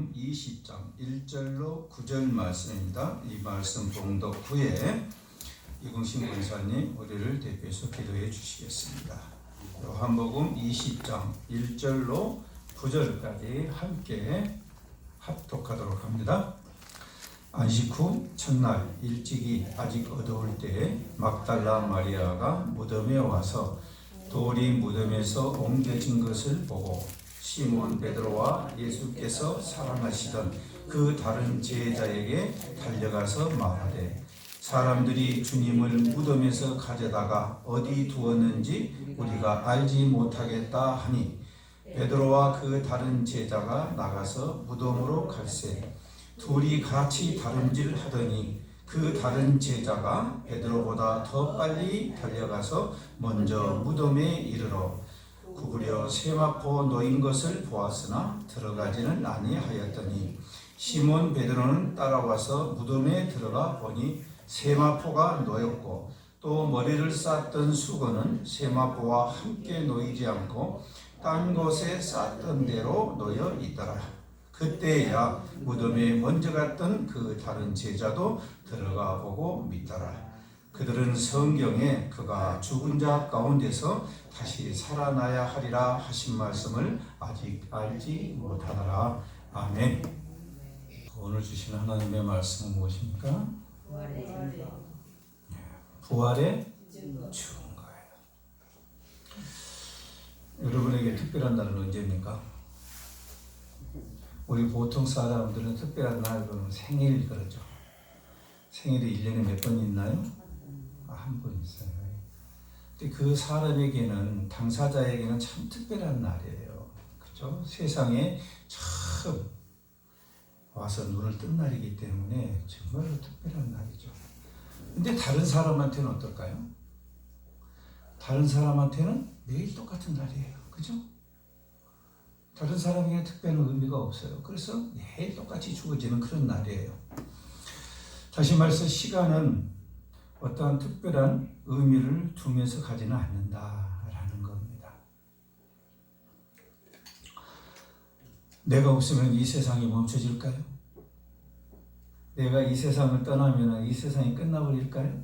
요한복음 20장 1절로 9절 말씀입니다. 이 말씀 봉독 후에 이궁신 권사님 우리를 대표해서 기도해 주시겠습니다. 요한복음 20장 1절로 9절까지 함께 합독하도록 합니다. 안식 후 첫날 일찍이 아직 어두울 때에 막달라 마리아가 무덤에 와서 돌이 무덤에서 옮겨진 것을 보고 시몬 베드로와 예수께서 사랑하시던 그 다른 제자에게 달려가서 말하되 사람들이 주님을 무덤에서 가져다가 어디 두었는지 우리가 알지 못하겠다 하니 베드로와 그 다른 제자가 나가서 무덤으로 갈새 둘이 같이 다름질하더니 그 다른 제자가 베드로보다 더 빨리 달려가서 먼저 무덤에 이르러 구부려 세마포 놓인 것을 보았으나 들어가지는 아니하였더니 시몬 베드로는 따라와서 무덤에 들어가 보니 세마포가 놓였고 또 머리를 쌌던 수건은 세마포와 함께 놓이지 않고 딴 곳에 쌌던 대로 놓여 있더라. 그때야 무덤에 먼저 갔던 그 다른 제자도 들어가 보고 믿더라. 그들은 성경에 그가 죽은 자 가운데서 다시 살아나야 하리라 하신 말씀을 아직 알지 못하더라. 아멘. 오늘 주신 하나님의 말씀은 무엇입니까? 부활의 증거예요. 여러분에게 특별한 날은 언제입니까? 우리 보통 사람들은 특별한 날은 생일 그러죠. 생일이 1년에 몇 번 있나요? 한 번 있어요. 근데 그 사람에게는, 당사자에게는 참 특별한 날이에요. 그렇죠? 세상에 처음 와서 눈을 뜬 날이기 때문에 정말로 특별한 날이죠. 근데 다른 사람한테는 어떨까요? 다른 사람한테는 매일 똑같은 날이에요. 그죠? 다른 사람에게 특별한 의미가 없어요. 그래서 매일 똑같이 주어지는 그런 날이에요. 다시 말해서 시간은 어떠한 특별한 의미를 두면서 가지는 않는다라는 겁니다. 내가 없으면 이 세상이 멈춰질까요? 내가 이 세상을 떠나면 이 세상이 끝나버릴까요?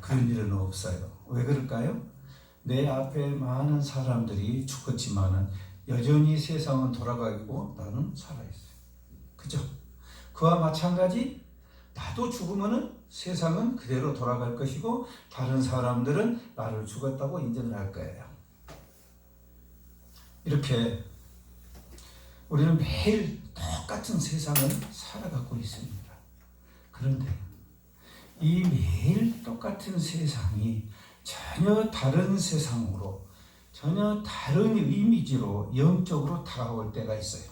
그런 일은 없어요. 왜 그럴까요? 내 앞에 많은 사람들이 죽었지만은 여전히 세상은 돌아가고 나는 살아있어요. 그죠? 그와 마찬가지 나도 죽으면은 세상은 그대로 돌아갈 것이고 다른 사람들은 나를 죽었다고 인정을 할 거예요. 이렇게 우리는 매일 똑같은 세상을 살아가고 있습니다. 그런데 이 매일 똑같은 세상이 전혀 다른 세상으로, 전혀 다른 이미지로 영적으로 다가올 때가 있어요.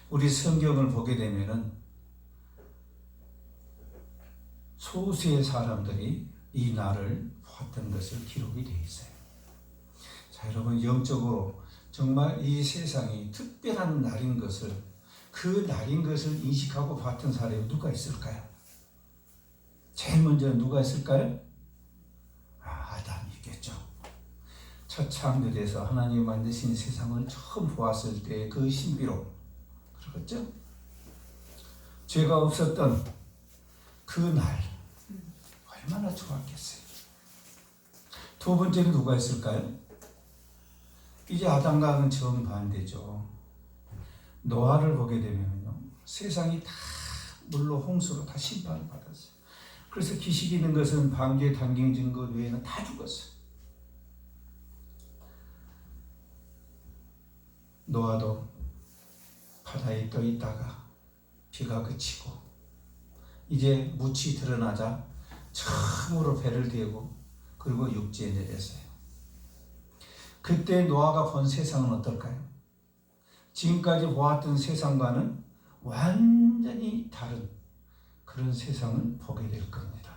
우리 성경을 보게 되면은 소수의 사람들이 이 날을 보았던 것을 기록이 되어 있어요. 자, 여러분, 영적으로 정말 이 세상이 특별한 날인 것을, 그 날인 것을 인식하고 봤던 사람이 누가 있을까요? 제일 먼저 누가 있을까요? 아담이겠죠. 첫 창조에서 하나님이 만드신 세상을 처음 보았을 때 그 신비로, 그렇겠죠? 죄가 없었던 그 날 얼마나 좋았겠어요. 두 번째는 누가 있을까요? 이제 아담과는 정반대죠. 노아를 보게 되면요, 세상이 다 물로 홍수로 다 심판을 받았어요. 그래서 기식 있는 것은 방주에 담겨진 것 외에는 다 죽었어요. 노아도 바다에 떠 있다가 비가 그치고 이제 묻이 드러나자 처음으로 배를 대고 그리고 육지에 내렸어요. 그때 노아가 본 세상은 어떨까요? 지금까지 보았던 세상과는 완전히 다른 그런 세상을 보게 될 겁니다.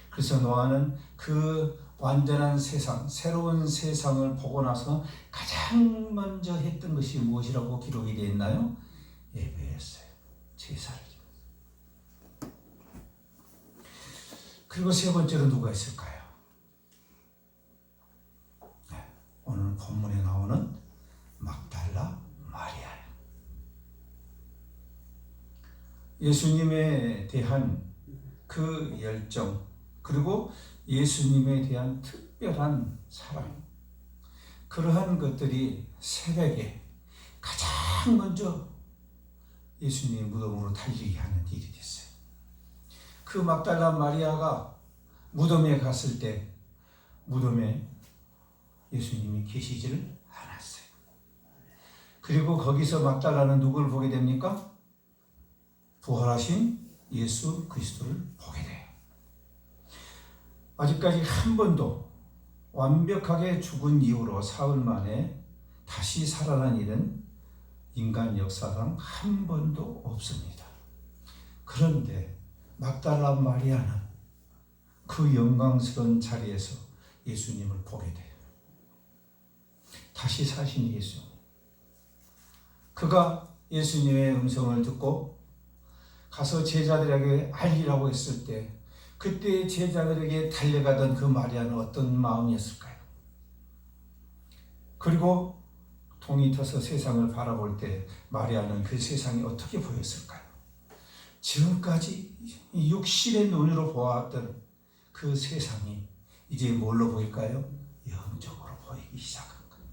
그래서 노아는 그 완전한 세상, 새로운 세상을 보고 나서 가장 먼저 했던 것이 무엇이라고 기록이 되어 있나요? 예배였어요. 제사를. 그리고 세 번째로 누가 있을까요? 오늘 본문에 나오는 막달라 마리아예요. 예수님에 대한 그 열정, 그리고 예수님에 대한 특별한 사랑, 그러한 것들이 새벽에 가장 먼저 예수님의 무덤으로 달리게 하는 일이 됐어요. 그 막달라 마리아가 무덤에 갔을 때 무덤에 예수님이 계시지를 않았어요. 그리고 거기서 막달라는 누구를 보게 됩니까? 부활하신 예수 그리스도를 보게 돼요. 아직까지 한 번도 완벽하게 죽은 이후로 사흘 만에 다시 살아난 일은 인간 역사상 한 번도 없습니다. 그런데 막달라 마리아는 그 영광스러운 자리에서 예수님을 보게 돼요. 다시 사신 예수님. 그가 예수님의 음성을 듣고 가서 제자들에게 알리라고 했을 때 그때 제자들에게 달려가던 그 마리아는 어떤 마음이었을까요? 그리고 동이 터서 세상을 바라볼 때 마리아는 그 세상이 어떻게 보였을까요? 지금까지 육신의 눈으로 보았던 그 세상이 이제 뭘로 보일까요? 영적으로 보이기 시작한 거예요.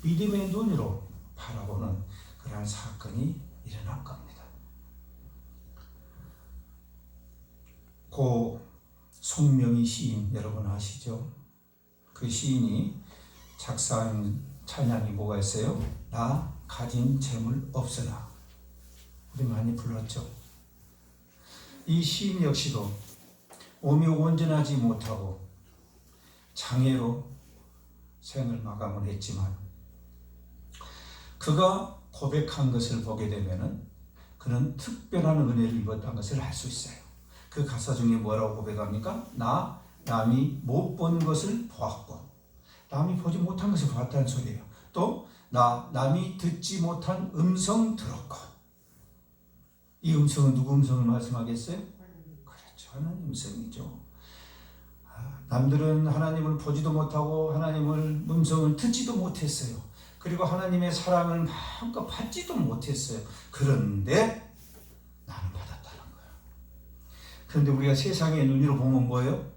믿음의 눈으로 바라보는 그러한 사건이 일어난 겁니다. 고 송명희 시인 여러분 아시죠? 그 시인이 작사한 찬양이 뭐가 있어요? 나 가진 재물 없으나. 우리 많이 불렀죠. 이 시인 역시도 몸이 온전하지 못하고 장애로 생을 마감을 했지만 그가 고백한 것을 보게 되면은 그는 특별한 은혜를 입었다는 것을 알 수 있어요. 그 가사 중에 뭐라고 고백합니까? 나 남이 못 본 것을 보았고, 남이 보지 못한 것을 보았다는 소리예요. 또 나 남이 듣지 못한 음성 들었고. 이 음성은 누구 음성을 말씀하겠어요? 그렇죠, 하나님 음성이죠. 남들은 하나님을 보지도 못하고 하나님을 음성을 듣지도 못했어요. 그리고 하나님의 사랑을 마음껏 받지도 못했어요. 그런데 나는 받았다는 거예요. 그런데 우리가 세상의 눈으로 보면 뭐예요?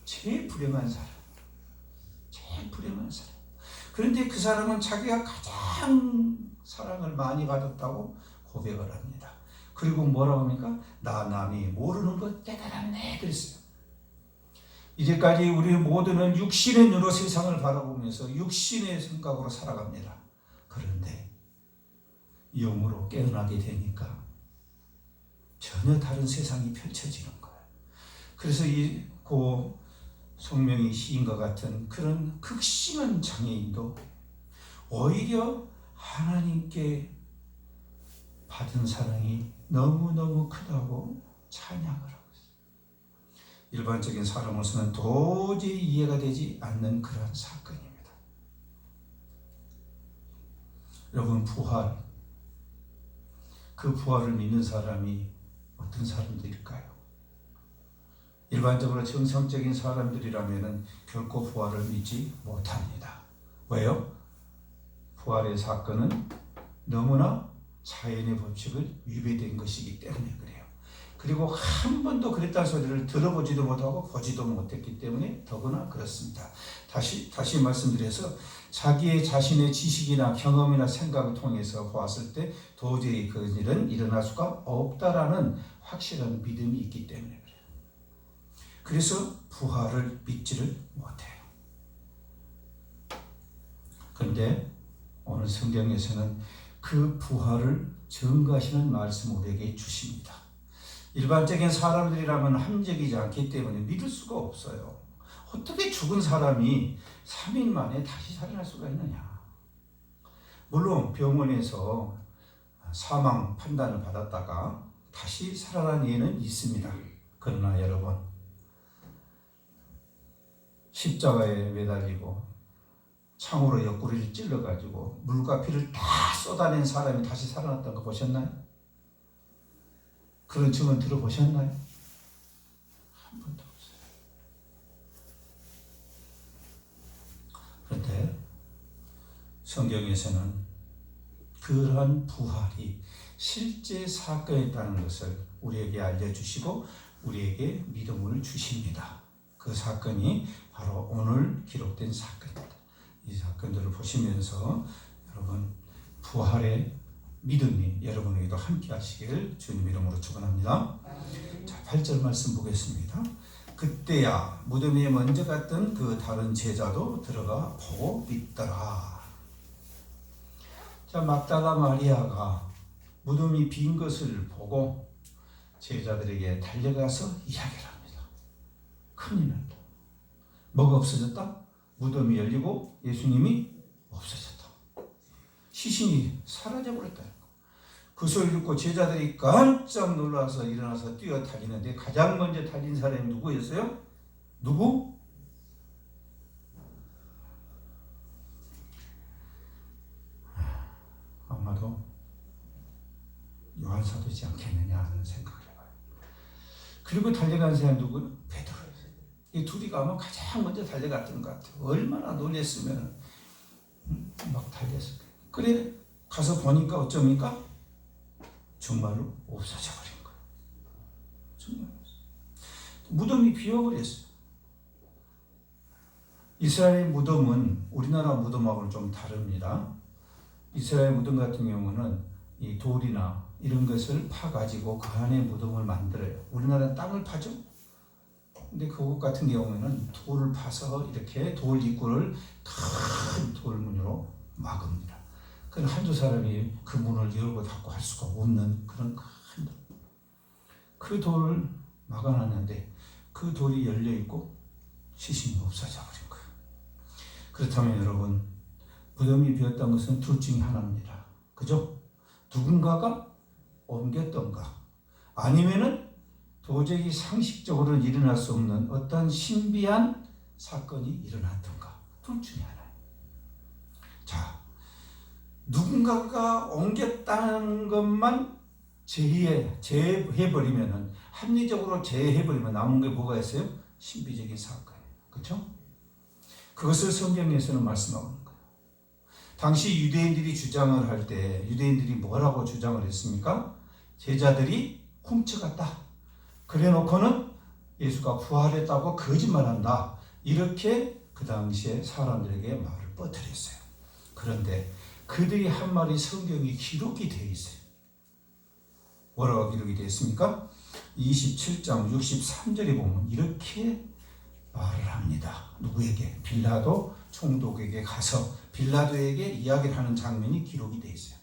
제일 불행한 사람. 제일 불행한 사람. 그런데 그 사람은 자기가 가장 사랑을 많이 받았다고 고백을 합니다. 그리고 뭐라고 합니까? 나 남이 모르는 것 깨달았네 그랬어요. 이제까지 우리 모두는 육신의 눈으로 세상을 바라보면서 육신의 생각으로 살아갑니다. 그런데 영으로 깨어나게 되니까 전혀 다른 세상이 펼쳐지는 거예요. 그래서 이 고 송명희 시인과 같은 그런 극심한 장애인도 오히려 하나님께 받은 사랑이 너무너무 크다고 찬양을 하고 있어요. 일반적인 사람으로서는 도저히 이해가 되지 않는 그런 사건입니다. 여러분, 부활, 그 부활을 믿는 사람이 어떤 사람들일까요? 일반적으로 정상적인 사람들이라면 결코 부활을 믿지 못합니다. 왜요? 부활의 사건은 너무나 자연의 법칙을 위배된 것이기 때문에 그래요. 그리고 한 번도 그랬다는 소리를 들어보지도 못하고 보지도 못했기 때문에 더구나 그렇습니다. 다시 말씀드려서 자기의 자신의 지식이나 경험이나 생각을 통해서 보았을 때 도저히 그 일은 일어날 수가 없다라는 확실한 믿음이 있기 때문에 그래요. 그래서 부활을 믿지를 못해요. 그런데 오늘 성경에서는 그 부활을 증거하시는 말씀을 우리에게 주십니다. 일반적인 사람들이라면 함정이지 않기 때문에 믿을 수가 없어요. 어떻게 죽은 사람이 3일 만에 다시 살아날 수가 있느냐. 물론 병원에서 사망 판단을 받았다가 다시 살아난 예는 있습니다. 그러나 여러분, 십자가에 매달리고 창으로 옆구리를 찔러가지고 물과 피를 다 쏟아낸 사람이 다시 살아났다는 거 보셨나요? 그런 증언 들어보셨나요? 한 번도 없어요. 그런데 성경에서는 그러한 부활이 실제 사건이었다는 것을 우리에게 알려주시고 우리에게 믿음을 주십니다. 그 사건이 바로 오늘 기록된 사건입니다. 이 사건들을 보시면서 여러분 부활의 믿음이 여러분에게도 함께 하시길 주님 이름으로 축원합니다. 자, 8절 말씀 보겠습니다. 그때야 무덤에 먼저 갔던 그 다른 제자도 들어가 보고 믿더라. 자, 막달라 마리아가 무덤이 빈 것을 보고 제자들에게 달려가서 이야기를 합니다. 큰일 났다. 뭐가 없어졌다? 무덤이 열리고 예수님이 없어졌다. 시신이 사라져버렸다. 그 소리 듣고 제자들이 깜짝 놀라서 일어나서 뛰어 달리는데 가장 먼저 달린 사람이 누구였어요? 누구? 아마도 요한 사도지 않겠느냐 하는 생각을 해봐요. 그리고 달려간 사람이 누구요? 베드로였어요. 이 둘이 아마 가장 먼저 달려갔던 것 같아요. 얼마나 놀랬으면 막 달렸을 거예요. 그래 가서 보니까 어쩝니까? 정말로 없어져 버린 거예요. 정말 무덤이 비어버렸어요. 이스라엘 무덤은 우리나라 무덤하고는 좀 다릅니다. 이스라엘 무덤 같은 경우는 이 돌이나 이런 것을 파가지고 그 안에 무덤을 만들어요. 우리나라는 땅을 파죠. 근데 그곳 같은 경우에는 돌을 파서 이렇게 돌 입구를 큰 돌문으로 막습니다. 그건 한두 사람이 그 문을 열고 닫고 할 수가 없는 그런 큰 돌. 그 돌을 막아놨는데 그 돌이 열려있고 시신이 없어져 버린 거예요. 그렇다면 여러분 무덤이 비었던 것은 둘 중에 하나입니다. 그죠? 누군가가 옮겼던가 아니면은 도저히 상식적으로는 일어날 수 없는 어떤 신비한 사건이 일어났던가 둘 중에 하나예요. 자, 누군가가 옮겼다는 것만 제해버리면은 합리적으로 제해버리면 남은 게 뭐가 있어요? 신비적인 사건이에요. 그렇죠? 그것을 성경에서는 말씀하고 있는 거예요. 당시 유대인들이 주장을 할 때 유대인들이 뭐라고 주장을 했습니까? 제자들이 훔쳐갔다. 그래 놓고는 예수가 부활했다고 거짓말한다. 이렇게 그 당시에 사람들에게 말을 뻗어렸어요. 그런데 그들이 한 말이 성경이 기록이 되어 있어요. 뭐라고 기록이 되어 있습니까? 27장 63절에 보면 이렇게 말을 합니다. 누구에게? 빌라도 총독에게 가서 빌라도에게 이야기를 하는 장면이 기록이 되어 있어요.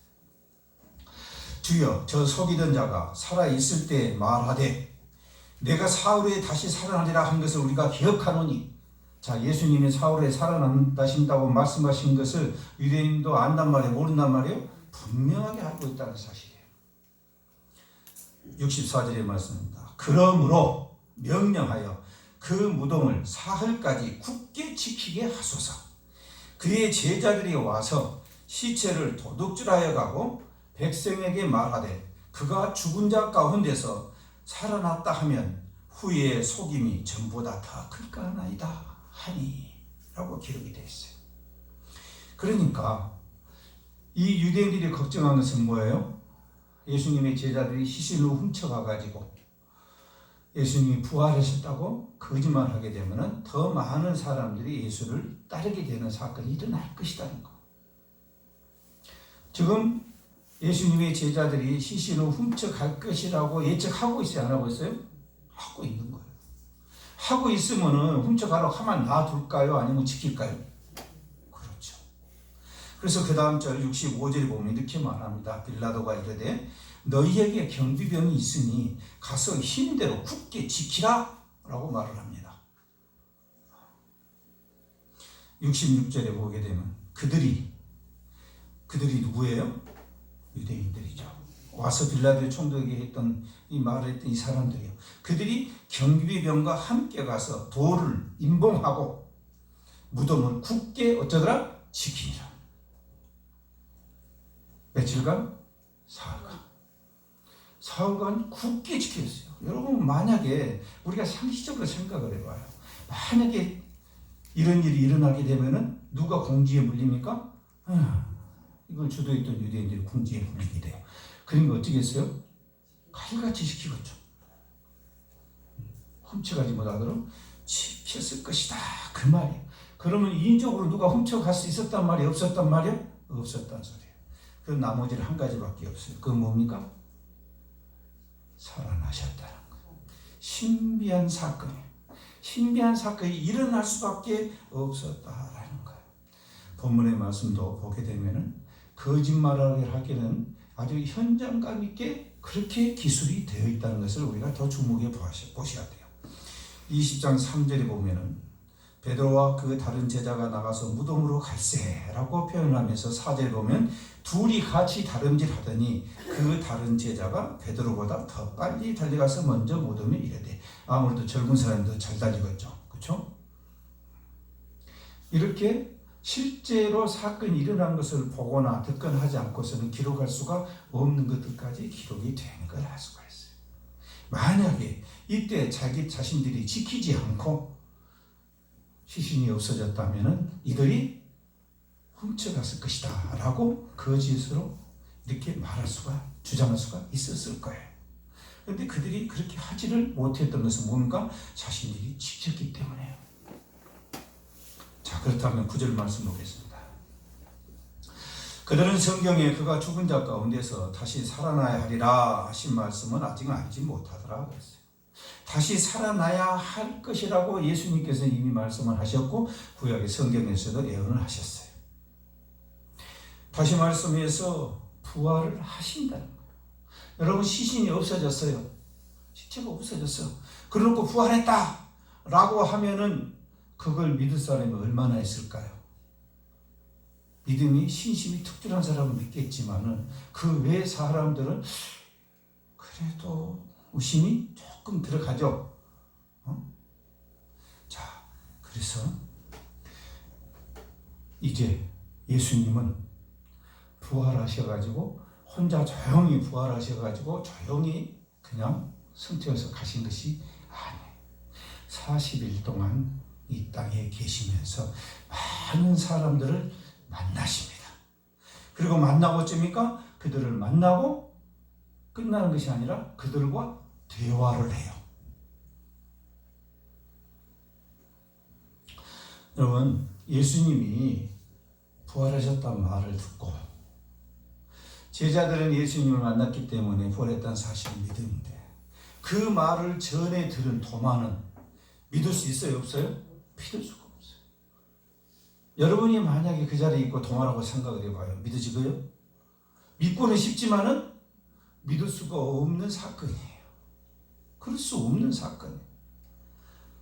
주여, 저 속이던 자가 살아있을 때 말하되 내가 사흘 후에 다시 살아나리라 한 것을 우리가 기억하노니. 자, 예수님이 사흘 후에 살아난다신다고 말씀하신 것을 유대인도 안단 말이에요? 모른단 말이에요? 분명하게 알고 있다는 사실이에요. 64절의 말씀입니다. 그러므로 명령하여 그 무덤을 사흘까지 굳게 지키게 하소서. 그의 제자들이 와서 시체를 도둑질하여 가고 백성에게 말하되 그가 죽은 자 가운데서 살아났다 하면 후에 속임이 전보다 더 클까 하나이다 하니 라고 기록이 되어 있어요. 그러니까 이 유대인들이 걱정한 것은 뭐예요? 예수님의 제자들이 시신을 훔쳐가가지고 예수님이 부활하셨다고 거짓말하게 되면 더 많은 사람들이 예수를 따르게 되는 사건이 일어날 것이라는 거. 지금 예수님의 제자들이 시신을 훔쳐갈 것이라고 예측하고 있어요? 안 하고 있어요? 하고 있는 거예요. 하고 있으면 훔쳐가라고 하면 놔둘까요? 아니면 지킬까요? 그렇죠. 그래서 그 다음 절 65절에 보면 이렇게 말합니다. 빌라도가 이르되 너희에게 경비병이 있으니 가서 힘대로 굳게 지키라 라고 말을 합니다. 66절에 보게 되면 그들이 누구예요? 유대인들이죠. 와서 빌라도 총독에게 했던 이 말을 했던 이 사람들이요. 그들이 경비병과 함께 가서 돌을 임봉하고 무덤을 굳게 어쩌더라? 지키니라. 며칠간? 사흘간 굳게 지켰어요. 여러분 만약에 우리가 상식적으로 생각을 해봐요. 만약에 이런 일이 일어나게 되면은 누가 공지에 물립니까? 이걸 주도했던 유대인들이 궁지에 불리게 돼요. 그러니까 어떻게 했어요? 칼같이 지키겠죠. 훔쳐가지 못하도록 지켰을 것이다. 그 말이에요. 그러면 인적으로 누가 훔쳐갈 수 있었단 말이에요? 없었단 말이에요? 없었단 소리예요. 그 나머지는 한 가지밖에 없어요. 그건 뭡니까? 살아나셨다는 거예요. 신비한 사건이에요. 신비한 사건이 일어날 수밖에 없었다라는 거예요. 본문의 말씀도 보게 되면은 거짓말을 하기는 아주 현장감 있게 그렇게 기술이 되어 있다는 것을 우리가 더 주목해 보셔야 돼요. 20장 3절에 보면은 베드로와 그 다른 제자가 나가서 무덤으로 갈세라고 표현하면서 4절에 보면 둘이 같이 다름질하더니 그 다른 제자가 베드로보다 더 빨리 달려가서 먼저 무덤에 이르되, 아무래도 젊은 사람도 잘 달리겠죠. 그렇죠? 이렇게 실제로 사건이 일어난 것을 보거나 듣거나 하지 않고서는 기록할 수가 없는 것들까지 기록이 되는 걸 알 수가 있어요. 만약에 이때 자기 자신들이 지키지 않고 시신이 없어졌다면 이들이 훔쳐갔을 것이다 라고 거짓으로 이렇게 말할 수가, 주장할 수가 있었을 거예요. 그런데 그들이 그렇게 하지를 못했던 것은 뭔가 자신들이 지켰기 때문에요. 자, 그렇다면 9절 말씀 보겠습니다. 그들은 성경에 그가 죽은 자 가운데서 다시 살아나야 하리라 하신 말씀은 아직은 알지 못하더라 그랬어요. 다시 살아나야 할 것이라고 예수님께서 이미 말씀을 하셨고 구약의 성경에서도 예언을 하셨어요. 다시 말씀해서 부활을 하신다는 거예요. 여러분, 시신이 없어졌어요. 시체가 없어졌어. 그러고 부활했다 라고 하면은 그걸 믿을 사람이 얼마나 있을까요? 믿음이 신심이 특별한 사람은 믿겠지만은 그 외 사람들은 그래도 의심이 조금 들어가죠. 자, 그래서 이제 예수님은 부활하셔가지고 혼자 조용히 부활하셔가지고 조용히 그냥 승천해서 가신 것이 아니에요. 40일 동안 이 땅에 계시면서 많은 사람들을 만나십니다. 그리고 만나고 어쩝니까? 그들을 만나고 끝나는 것이 아니라 그들과 대화를 해요. 여러분, 예수님이 부활하셨다는 말을 듣고 제자들은 예수님을 만났기 때문에 부활했다는 사실을 믿는데 그 말을 전에 들은 도마는 믿을 수 있어요? 없어요? 믿을 수가 없어요. 여러분이 만약에 그 자리에 있고 도마라고 생각을 해봐요. 믿으시고요? 믿고는 싶지만은 믿을 수가 없는 사건이에요. 그럴 수 없는 사건이에요.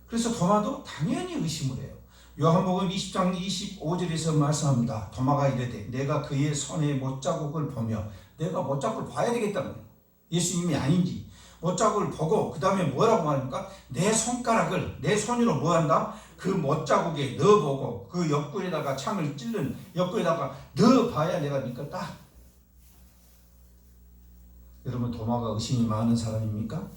그래서 도마도 당연히 의심을 해요. 요한복음 20장 25절에서 말씀합니다. 도마가 이르되 내가 그의 손에 못자국을 보며 내가 못자국을 봐야 되겠다는 거예요. 예수님이 아닌지 못자국을 보고 그 다음에 뭐라고 말합니까? 내 손가락을 내 손으로 뭐한다? 그 못자국에 넣어보고 그 옆구리에다가 창을 찔른 옆구리에다가 넣어봐야 내가 믿겠다. 여러분, 도마가 의심이 많은 사람입니까?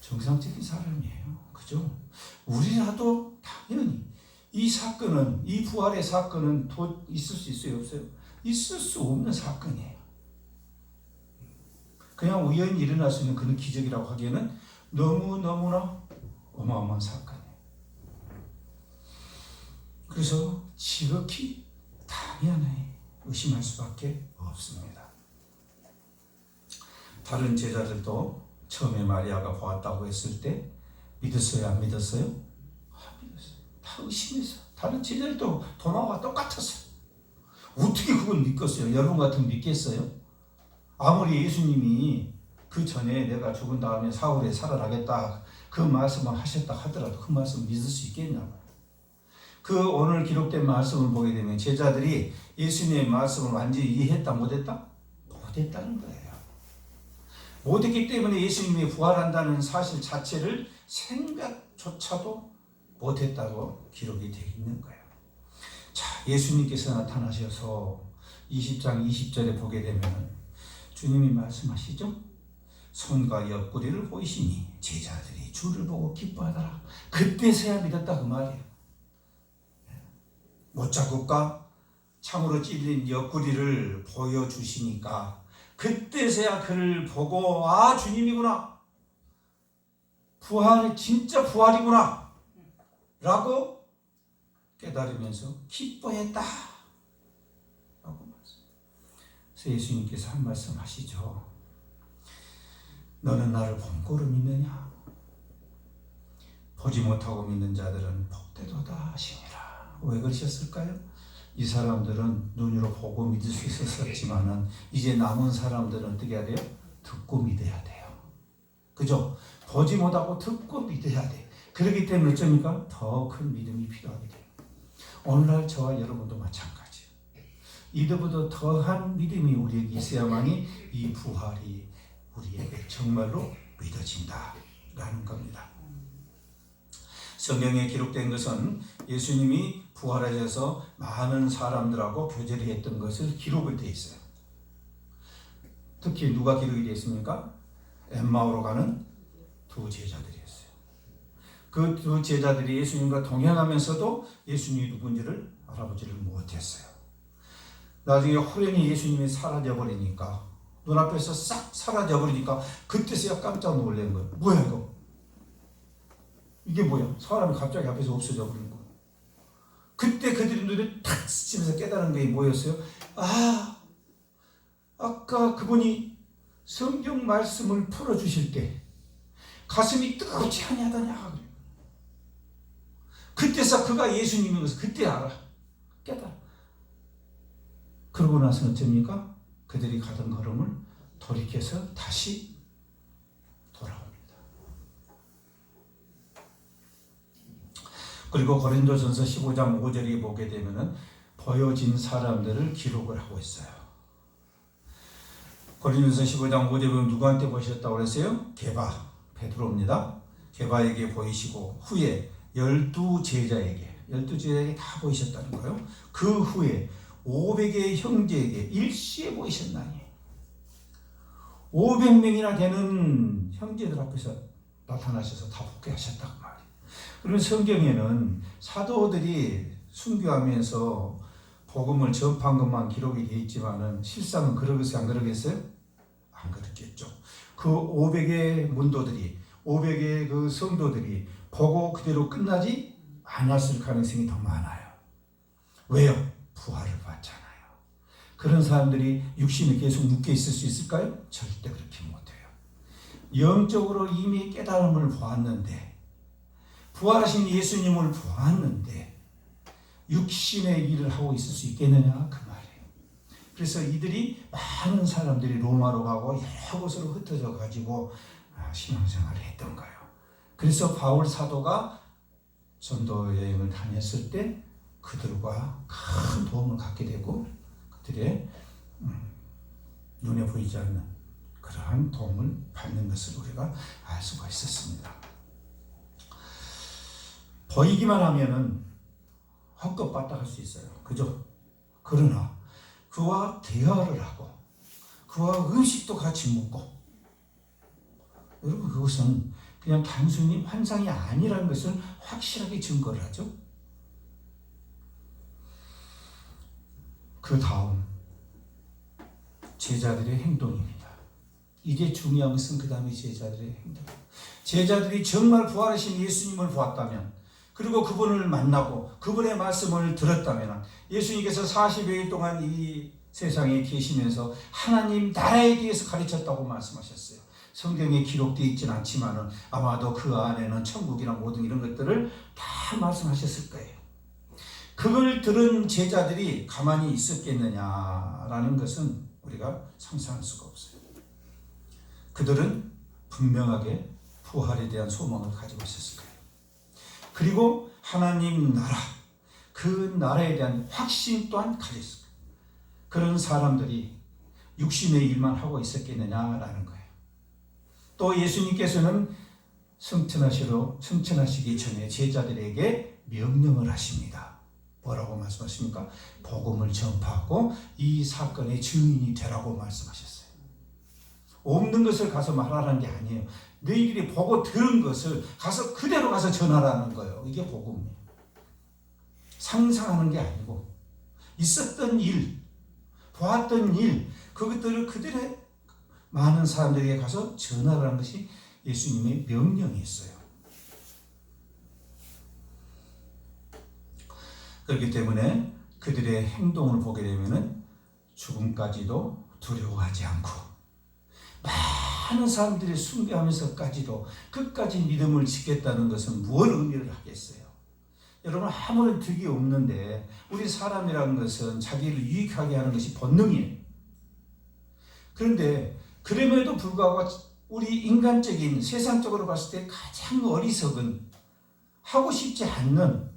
정상적인 사람이에요. 그죠? 우리라도 당연히 이 사건은, 이 부활의 사건은 더 있을 수 있어요? 없어요? 있을 수 없는 사건이에요. 그냥 우연히 일어날 수 있는 그런 기적이라고 하기에는 너무너무나 어마어마한 사건이에요. 그래서 지극히 당연히 의심할 수밖에 없습니다. 다른 제자들도 처음에 마리아가 보았다고 했을 때 믿었어요? 안 믿었어요? 안 믿었어요. 다 의심했어요. 다른 제자들도 도마와 똑같았어요. 어떻게 그걸 믿겠어요? 여러분 같으면 믿겠어요? 아무리 예수님이 그 전에 내가 죽은 다음에 사흘에 살아나겠다 그 말씀을 하셨다 하더라도 그 말씀 믿을 수 있겠냐고요. 그 오늘 기록된 말씀을 보게 되면 제자들이 예수님의 말씀을 완전히 이해했다 못했다? 못했다는 거예요. 못했기 때문에 예수님이 부활한다는 사실 자체를 생각조차도 못했다고 기록이 되어 있는 거예요. 자, 예수님께서 나타나셔서 20장 20절에 보게 되면 주님이 말씀하시죠? 손과 옆구리를 보이시니 제자들이 주를 보고 기뻐하더라. 그때서야 믿었다 그 말이에요. 못자국과 창으로 찔린 옆구리를 보여주시니까 그때서야 그를 보고 아 주님이구나, 부활이 진짜 부활이구나 라고 깨달으면서 기뻐했다 라고 말씀. 그래서 예수님께서 한 말씀 하시죠. 너는 나를 본고로 믿느냐? 보지 못하고 믿는 자들은 복되도다 하시니라. 왜 그러셨을까요? 이 사람들은 눈으로 보고 믿을 수 있었지만은 이제 남은 사람들은 어떻게 해야 돼요? 듣고 믿어야 돼요. 그죠? 보지 못하고 듣고 믿어야 돼. 그렇기 때문에 어쩌니까 더 큰 믿음이 필요하게 돼요. 오늘날 저와 여러분도 마찬가지예요. 이들보다 더한 믿음이 우리에게 있어야만이 이 부활이 우리에게 정말로 믿어진다라는 겁니다. 성경에 기록된 것은 예수님이 부활하셔서 많은 사람들하고 교제를 했던 것을 기록을 되어 있어요. 특히 누가 기록이 되어 있습니까? 엠마오로 가는 두 제자들이었어요. 그 두 제자들이 예수님과 동행하면서도 예수님이 누군지를 알아보지를 못했어요. 나중에 호련히 예수님이 사라져버리니까, 눈앞에서 싹 사라져버리니까 그때서야 깜짝 놀란 거예요. 뭐야 이거? 이게 뭐야? 사람이 갑자기 앞에서 없어져 버린 거예요. 그때 그들이 눈에 탁 스치면서 깨달은 게 뭐였어요? 아, 아까 그분이 성경 말씀을 풀어주실 때 가슴이 뜨겁지 아니하더냐. 그때서 그가 예수님인 것을 그때 알아. 깨달아. 그러고 나서 어쩝니까? 그들이 가던 걸음을 돌이켜서 다시 돌아옵니다. 그리고 고린도전서 15장 5절에 보게 되면은 보여진 사람들을 기록을 하고 있어요. 고린도전서 15장 5절에 보면 누구한테 보이셨다고 그랬어요? 게바, 베드로입니다. 게바에게 보이시고 후에 12제자에게 다 보이셨다는 거예요. 그 후에 500의 형제에게 일시에 보이셨나니 500명이나 되는 형제들 앞에서 나타나셔서 다 복귀하셨다고 말이에요. 그러면 성경에는 사도들이 순교하면서 복음을 전파한 것만 기록이 되어 있지만은 실상은 그러겠어요? 안 그러겠어요? 안 그렇겠죠. 그 500의 문도들이 500의 그 성도들이 보고 그대로 끝나지 않았을 가능성이 더 많아요. 왜요? 부활을 받잖아요. 그런 사람들이 육신에 계속 묶여 있을 수 있을까요? 절대 그렇게 못해요. 영적으로 이미 깨달음을 보았는데, 부활하신 예수님을 보았는데 육신의 일을 하고 있을 수 있겠느냐 그 말이에요. 그래서 이들이 많은 사람들이 로마로 가고 여러 곳으로 흩어져 가지고 신앙생활을 했던 거예요. 그래서 바울 사도가 전도 여행을 다녔을 때 그들과 큰 도움을 갖게 되고 그들의 눈에 보이지 않는 그러한 도움을 받는 것을 우리가 알 수가 있었습니다. 보이기만 하면은 헛것봤다 할 수 있어요. 그죠? 그러나 그와 대화를 하고 그와 음식도 같이 먹고, 여러분 그것은 그냥 단순히 환상이 아니라는 것을 확실하게 증거를 하죠. 그 다음 제자들의 행동입니다. 이게 중요한 것은 그 다음에 제자들의 행동. 제자들이 정말 부활하신 예수님을 보았다면, 그리고 그분을 만나고 그분의 말씀을 들었다면, 예수님께서 40여일 동안 이 세상에 계시면서 하나님 나라에 대해서 가르쳤다고 말씀하셨어요. 성경에 기록되어 있지는 않지만 아마도 그 안에는 천국이나 모든 이런 것들을 다 말씀하셨을 거예요. 그걸 들은 제자들이 가만히 있었겠느냐라는 것은 우리가 상상할 수가 없어요. 그들은 분명하게 부활에 대한 소망을 가지고 있었을 거예요. 그리고 하나님 나라, 그 나라에 대한 확신 또한 가졌을 거예요. 그런 사람들이 육신의 일만 하고 있었겠느냐라는 거예요. 또 예수님께서는 승천하시기 전에 제자들에게 명령을 하십니다. 뭐라고 말씀하십니까? 복음을 전파하고 이 사건의 증인이 되라고 말씀하셨어요. 없는 것을 가서 말하라는 게 아니에요. 너희들이 보고 들은 것을 가서 그대로 가서 전하라는 거예요. 이게 복음이에요. 상상하는 게 아니고 있었던 일, 보았던 일, 그것들을 그들의 많은 사람들에게 가서 전하라는 것이 예수님의 명령이었어요. 그렇기 때문에 그들의 행동을 보게 되면은 죽음까지도 두려워하지 않고 많은 사람들이 숭배하면서까지도 끝까지 믿음을 지켰다는 것은 무엇 의미를 하겠어요? 여러분, 아무런 득이 없는데 우리 사람이라는 것은 자기를 유익하게 하는 것이 본능이에요. 그런데 그럼에도 불구하고 우리 인간적인 세상적으로 봤을 때 가장 어리석은, 하고 싶지 않는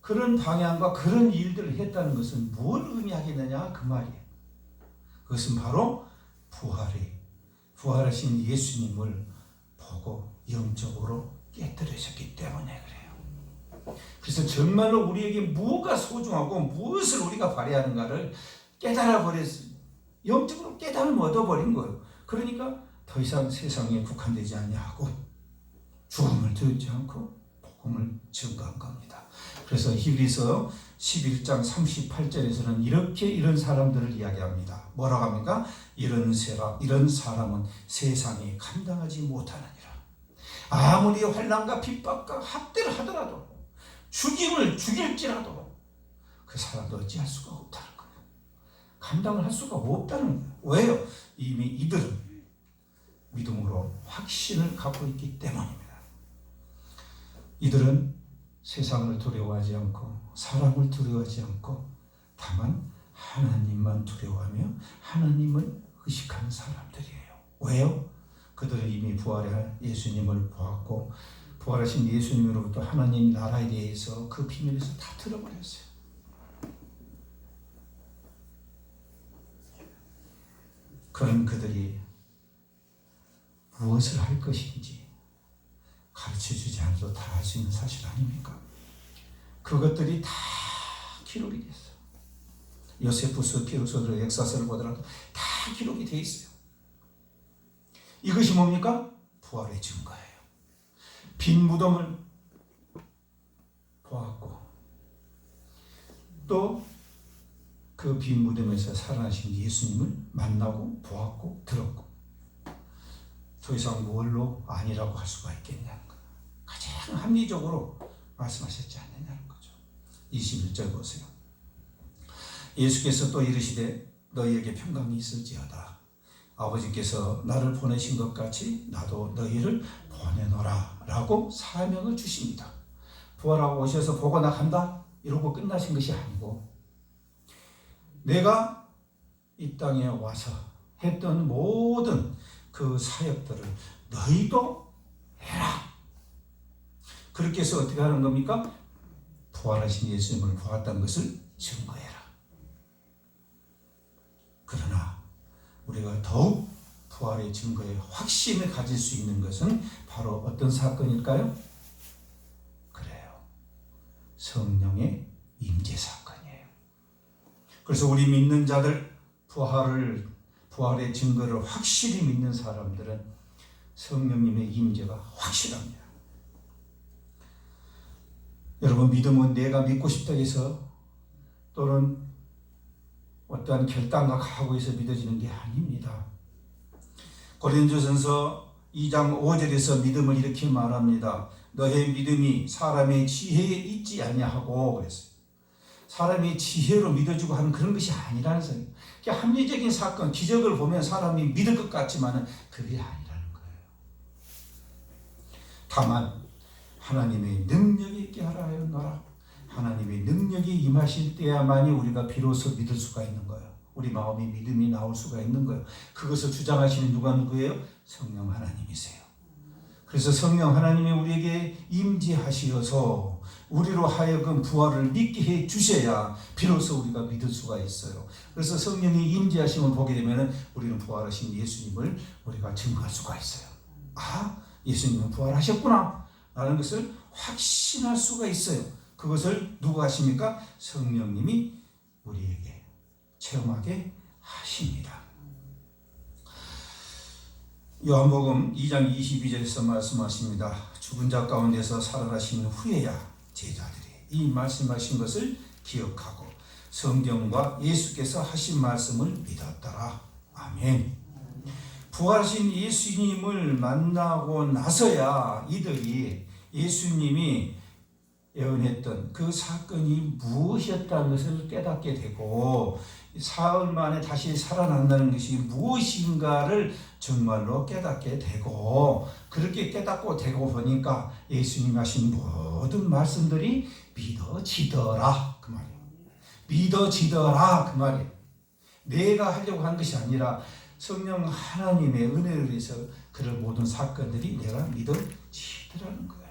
그런 방향과 그런 일들을 했다는 것은 뭘 의미하겠느냐 그 말이에요. 그것은 바로 부활하신 예수님을 보고 영적으로 깨뜨려졌기 때문에 그래요. 그래서 정말로 우리에게 무엇가 소중하고 무엇을 우리가 발휘하는가를 깨달아 버렸어요. 영적으로 깨달음을 얻어버린 거예요. 그러니까 더 이상 세상에 국한되지 아니하고 죽음을 두렵지 않고 복음을 증거한 겁니다. 그래서 히브리서 11장 38절에서는 이런 사람들을 이야기합니다. 뭐라고 합니까? 이런 사람은 세상에 감당하지 못하느니라. 아무리 환난과 핍박과 학대를 하더라도 죽일지라도 그 사람도 어찌할 수가 없다는 거예요. 감당을 할 수가 없다는 거예요. 왜요? 이미 이들은 믿음으로 확신을 갖고 있기 때문입니다. 이들은 세상을 두려워하지 않고 사람을 두려워하지 않고 다만 하나님만 두려워하며 하나님을 의식하는 사람들이에요. 왜요? 그들은 이미 부활한 예수님을 보았고 부활하신 예수님으로부터 하나님 나라에 대해서 그 비밀에서 다 들어버렸어요. 그런 그들이 무엇을 할 것인지 가르쳐주지 않아도 다 알 수 있는 사실 아닙니까? 그것들이 다 기록이 됐어요. 요세푸스 피루소들의 역사서를 보더라도 다 기록이 되어 있어요. 이것이 뭡니까? 부활의 증거예요. 빈 무덤을 보았고 또 그 빈 무덤에서 살아나신 예수님을 만나고 보았고 들었고 더 이상 뭘로 아니라고 할 수가 있겠냐는 거예요. 가장 합리적으로 말씀하셨지 않느냐는 거죠. 21절 보세요. 예수께서 또 이르시되 너희에게 평강이 있을지어다. 아버지께서 나를 보내신 것 같이 나도 너희를 보내노라 라고 사명을 주십니다. 부활하고 오셔서 보고 나간다 이러고 끝나신 것이 아니고 내가 이 땅에 와서 했던 모든 그 사역들을 너희도 해라. 그렇게 해서 어떻게 하는 겁니까? 부활하신 예수님을 보았다는 것을 증거해라. 그러나 우리가 더욱 부활의 증거에 확신을 가질 수 있는 것은 바로 어떤 사건일까요? 그래요. 성령의 임재 사건이에요. 그래서 우리 믿는 자들 부활의 증거를 확실히 믿는 사람들은 성령님의 임재가 확실합니다. 여러분, 믿음은 내가 믿고 싶다 해서 또는 어떠한 결단과 각오에서 믿어지는 게 아닙니다. 고린도전서 2장 5절에서 믿음을 이렇게 말합니다. 너의 믿음이 사람의 지혜에 있지 아니하고 그랬어요. 사람이 지혜로 믿어주고 하는 그런 것이 아니라는 거예요. 합리적인 사건, 기적을 보면 사람이 믿을 것 같지만 그게 아니라는 거예요. 다만 하나님의 능력이 있게 하라 하였노라. 하나님의 능력이 임하실 때야만이 우리가 비로소 믿을 수가 있는 거예요. 우리 마음에 믿음이 나올 수가 있는 거예요. 그것을 주장하시는 누구예요? 성령 하나님이세요. 그래서 성령 하나님이 우리에게 임재하시어서 우리로 하여금 부활을 믿게 해 주셔야 비로소 우리가 믿을 수가 있어요. 그래서 성령이 임재하심을 보게 되면 우리는 부활하신 예수님을 우리가 증거할 수가 있어요. 아, 예수님은 부활하셨구나 라는 것을 확신할 수가 있어요. 그것을 누가 하십니까? 성령님이 우리에게 체험하게 하십니다. 요한복음 2장 22절에서 말씀하십니다. 죽은 자 가운데서 살아나신 후에야 제자들이 이 말씀하신 것을 기억하고 성경과 예수께서 하신 말씀을 믿었더라. 아멘. 부활하신 예수님을 만나고 나서야 이들이 예수님이 예언했던 그 사건이 무엇이었다는 것을 깨닫게 되고 사흘 만에 다시 살아난다는 것이 무엇인가를 정말로 깨닫게 되고, 그렇게 깨닫고 되고 보니까 예수님 하신 모든 말씀들이 믿어지더라 그 말이에요. 믿어지더라 그 말이에요. 내가 하려고 한 것이 아니라 성령 하나님의 은혜를 위해서 그런 모든 사건들이 내가 믿어지더라는 거예요.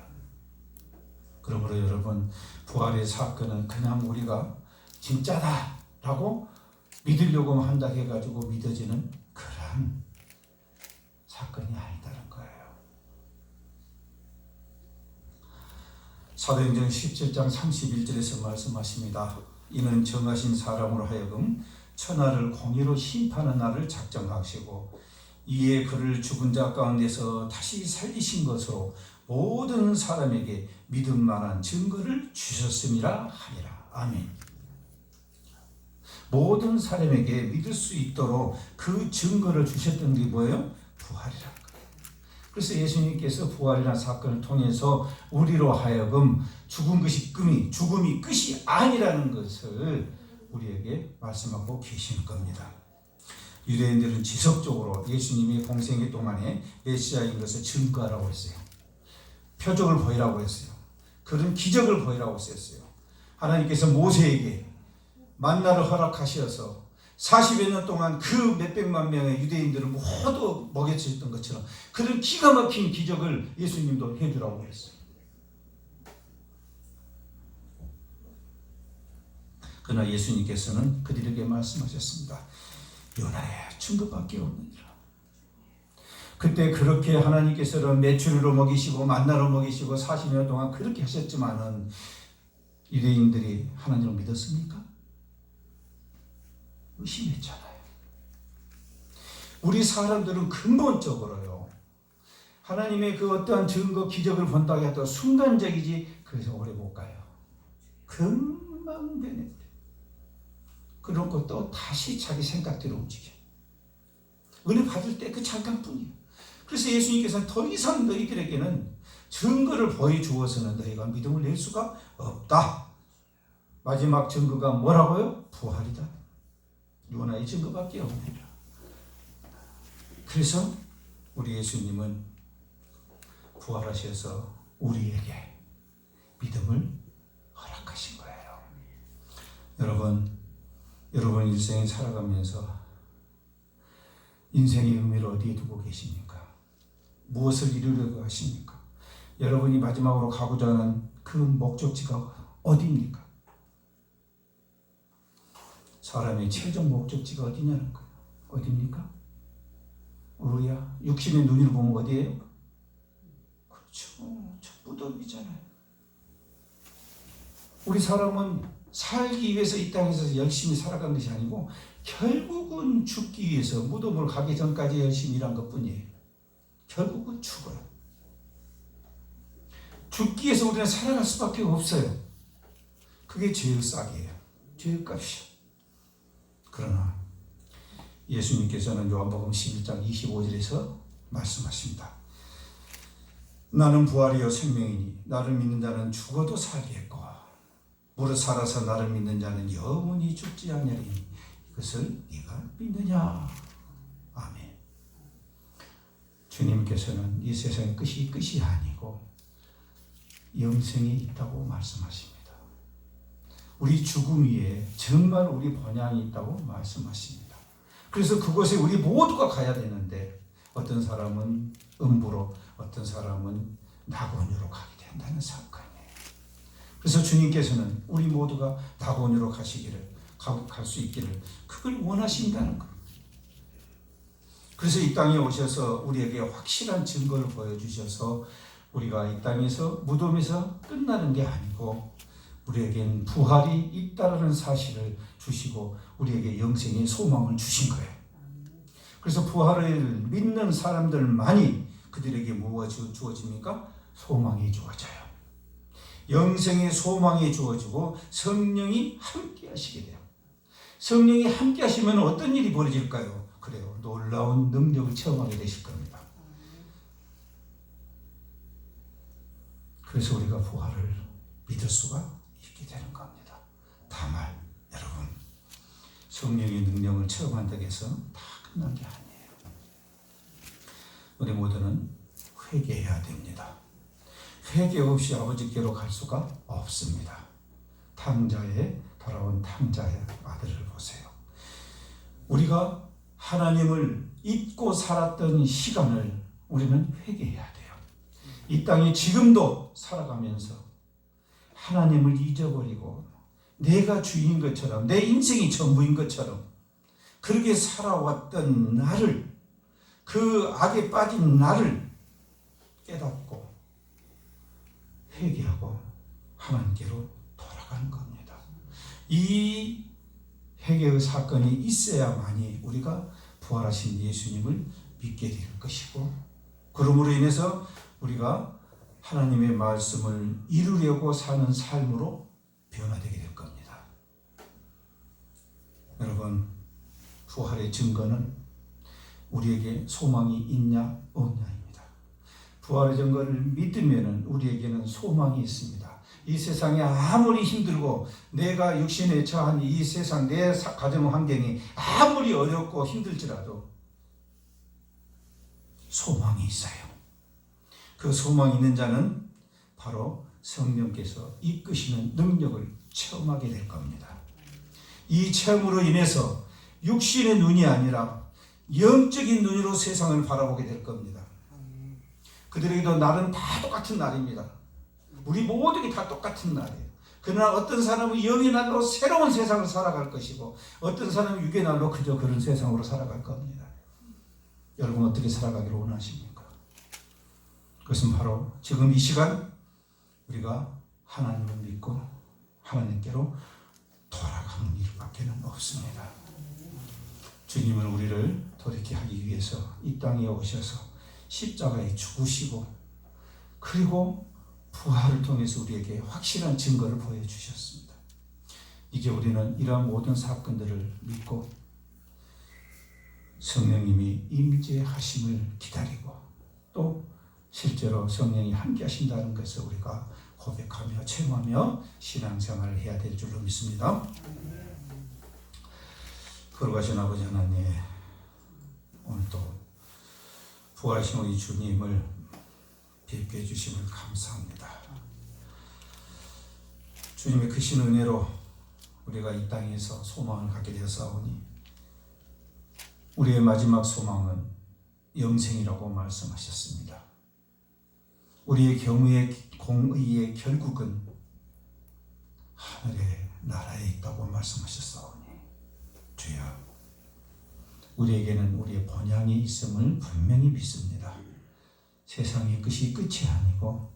그러므로 여러분, 부활의 사건은 그냥 우리가 진짜다라고 믿으려고 한다 해가지고 믿어지는 그런 사건이 아니다는 거예요. 사도행전 17장 31절에서 말씀하십니다. 이는 정하신 사람으로 하여금 천하를 공의로 심판하는 날을 작정하시고 이에 그를 죽은 자 가운데서 다시 살리신 것으로 모든 사람에게 믿을 만한 증거를 주셨음이라 하리라. 아멘. 모든 사람에게 믿을 수 있도록 그 증거를 주셨던 게 뭐예요? 부활이라는 거예요. 그래서 예수님께서 부활이라는 사건을 통해서 우리로 하여금 죽은 것이 죽음이 끝이 아니라는 것을 우리에게 말씀하고 계시는 겁니다. 유대인들은 지속적으로 예수님이 공생애 동안에 메시아인 것을 증거하라고 했어요. 표적을 보이라고 했어요. 그런 기적을 보이라고 했어요. 하나님께서 모세에게 만나를 허락하셔서 40여 년 동안 그 몇백만 명의 유대인들을 모두 먹여주셨던 것처럼 그런 기가 막힌 기적을 예수님도 해주라고 했어요. 그러나 예수님께서는 그들에게 말씀하셨습니다. 요나야 증거밖에 없느니라. 그때 그렇게 하나님께서는 메추리로 먹이시고 만나로 먹이시고 40년 동안 그렇게 하셨지만은 유대인들이 하나님을 믿었습니까? 의심했잖아요. 우리 사람들은 근본적으로요, 하나님의 그 어떠한 증거 기적을 본다고 해도 순간적이지 그래서 오래 못 가요. 금방 되는데 그런 것도 다시 자기 생각대로 움직여. 은혜 받을 때 그 잠깐뿐이에요. 그래서 예수님께서는 더 이상 너희들에게는 증거를 보여주어서는 너희가 믿음을 낼 수가 없다. 마지막 증거가 뭐라고요? 부활이다. 요나의 증거밖에 없느니라. 그래서 우리 예수님은 부활하셔서 우리에게 믿음을 허락하신 거예요. 여러분 인생을 살아가면서 인생의 의미를 어디에 두고 계십니까? 무엇을 이루려고 하십니까? 여러분이 마지막으로 가고자 하는 그 목적지가 어디입니까? 사람의 최종 목적지가 어디냐는 거예요. 어디입니까? 우리야 육신의 눈으로 보면 어디예요? 그렇죠. 저 무덤이잖아요. 우리 사람은 살기 위해서 이 땅에서 열심히 살아간 것이 아니고 결국은 죽기 위해서 무덤을 가기 전까지 열심히 일한 것뿐이에요. 결국은 죽어요. 죽기 위해서 우리는 살아갈 수밖에 없어요. 그게 죄의 싹이에요. 죄의 값이요. 그러나 예수님께서는 요한복음 11장 25절에서 말씀하십니다. 나는 부활이요 생명이니 나를 믿는 자는 죽어도 살겠고 무릇 살아서 나를 믿는 자는 영원히 죽지 않으리니 이것을 네가 믿느냐. 아멘. 주님께서는 이 세상의 끝이 아니고 영생이 있다고 말씀하십니다. 우리 죽음 위에 정말 우리 본향이 있다고 말씀하십니다. 그래서 그곳에 우리 모두가 가야 되는데 어떤 사람은 음부로 어떤 사람은 낙원으로 가게 된다는 사건이에요. 그래서 주님께서는 우리 모두가 낙원으로 갈 수 있기를 그걸 원하신다는 거예요. 그래서 이 땅에 오셔서 우리에게 확실한 증거를 보여주셔서 우리가 이 땅에서 무덤에서 끝나는 게 아니고 우리에겐 부활이 있다는 사실을 주시고 우리에게 영생의 소망을 주신 거예요. 그래서 부활을 믿는 사람들만이 그들에게 뭐가 주어집니까? 소망이 주어져요. 영생의 소망이 주어지고 성령이 함께 하시게 돼요. 성령이 함께 하시면 어떤 일이 벌어질까요? 그래요. 놀라운 능력을 체험하게 되실 겁니다. 그래서 우리가 부활을 믿을 수가 있게 되는 겁니다. 다만 여러분, 성령의 능력을 체험한다고 해서 다 끝난 게 아니에요. 우리 모두는 회개해야 됩니다. 회개 없이 아버지께로 갈 수가 없습니다. 탕자에 돌아온 탕자의 아들을 보세요. 우리가 하나님을 잊고 살았던 시간을 우리는 회개해야 돼요. 이 땅에 지금도 살아가면서 하나님을 잊어버리고 내가 주인 것처럼, 내 인생이 전부인 것처럼 그렇게 살아왔던 나를, 그 악에 빠진 나를 깨닫고 회개하고 하나님께로 돌아가는 겁니다. 이 회개의 사건이 있어야만이 우리가 부활하신 예수님을 믿게 될 것이고, 그러므로 인해서 우리가 하나님의 말씀을 이루려고 사는 삶으로 변화되게 될 겁니다. 여러분, 부활의 증거는 우리에게 소망이 있냐 없냐입니다. 부활의 증거를 믿으면 우리에게는 소망이 있습니다. 이 세상에 아무리 힘들고 내가 육신에 처한 이 세상, 내 가정 환경이 아무리 어렵고 힘들지라도 소망이 있어요. 그 소망이 있는 자는 바로 성령께서 이끄시는 능력을 체험하게 될 겁니다. 이 체험으로 인해서 육신의 눈이 아니라 영적인 눈으로 세상을 바라보게 될 겁니다. 그들에게도 날은 다 똑같은 날입니다. 우리 모두에게 다 똑같은 날이에요. 그러나 어떤 사람은 영의 날로 새로운 세상을 살아갈 것이고, 어떤 사람은 육의 날로 그저 그런 세상으로 살아갈 겁니다. 여러분 어떻게 살아가기를 원하십니까? 그것은 바로 지금 이 시간 우리가 하나님을 믿고 하나님께로 돌아가는 일밖에 없습니다. 주님은 우리를 돌이키게 하기 위해서 이 땅에 오셔서 십자가에 죽으시고, 그리고 부활을 통해서 우리에게 확실한 증거를 보여주셨습니다. 이제 우리는 이러한 모든 사건들을 믿고 성령님이 임재하심을 기다리고, 또 실제로 성령이 함께 하신다는 것을 우리가 고백하며 체험하며 신앙생활을 해야 될 줄로 믿습니다. 거룩하신 아버지 하나님, 오늘도 부활하신 우리 주님을 뵙게 해주심을 감사합니다. 주님의 크신 은혜로 우리가 이 땅에서 소망을 갖게 되었사오니 우리의 마지막 소망은 영생이라고 말씀하셨습니다. 우리의 경우의 공의의 결국은 하늘의 나라에 있다고 말씀하셨사오니 주여, 우리에게는 우리의 본향이 있음을 분명히 믿습니다. 세상의 끝이 끝이 아니고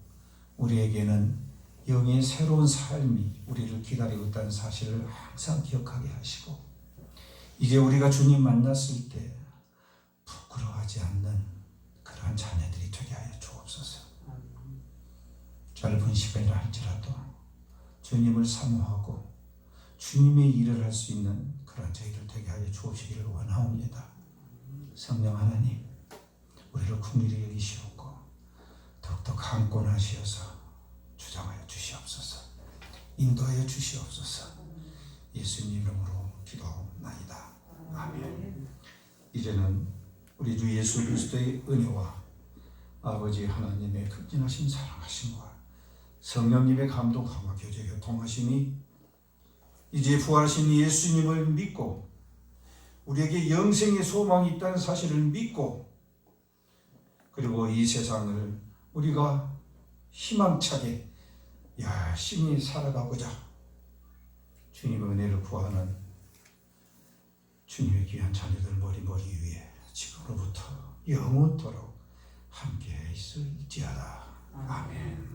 우리에게는 영의 새로운 삶이 우리를 기다리고 있다는 사실을 항상 기억하게 하시고, 이제 우리가 주님 만났을 때 부끄러워하지 않는 그러한 자녀들이 되게 하여 주옵소서. 짧은 시간이라 할지라도 주님을 사모하고 주님의 일을 할 수 있는 그런 저희들 되게 하여 주옵시기를 원하옵니다. 성령 하나님, 우리를 긍휼히 여기시옵고 더욱더 강권하시어서 주장하여 주시옵소서. 인도하여 주시옵소서. 예수님 이름으로 기도하옵나이다. 아멘. 이제는 우리 주 예수 그리스도의 은혜와 아버지 하나님의 극진하신 사랑하심과 성령님의 감동함과 교제 교통하심이 이제 부활하신 예수님을 믿고 우리에게 영생의 소망이 있다는 사실을 믿고, 그리고 이 세상을 우리가 희망차게 열심히 살아가고자 주님의 은혜를 구하는 주님의 귀한 자녀들 머리 위에 지금으로부터 영원토록 함께 있을지어다. 아멘.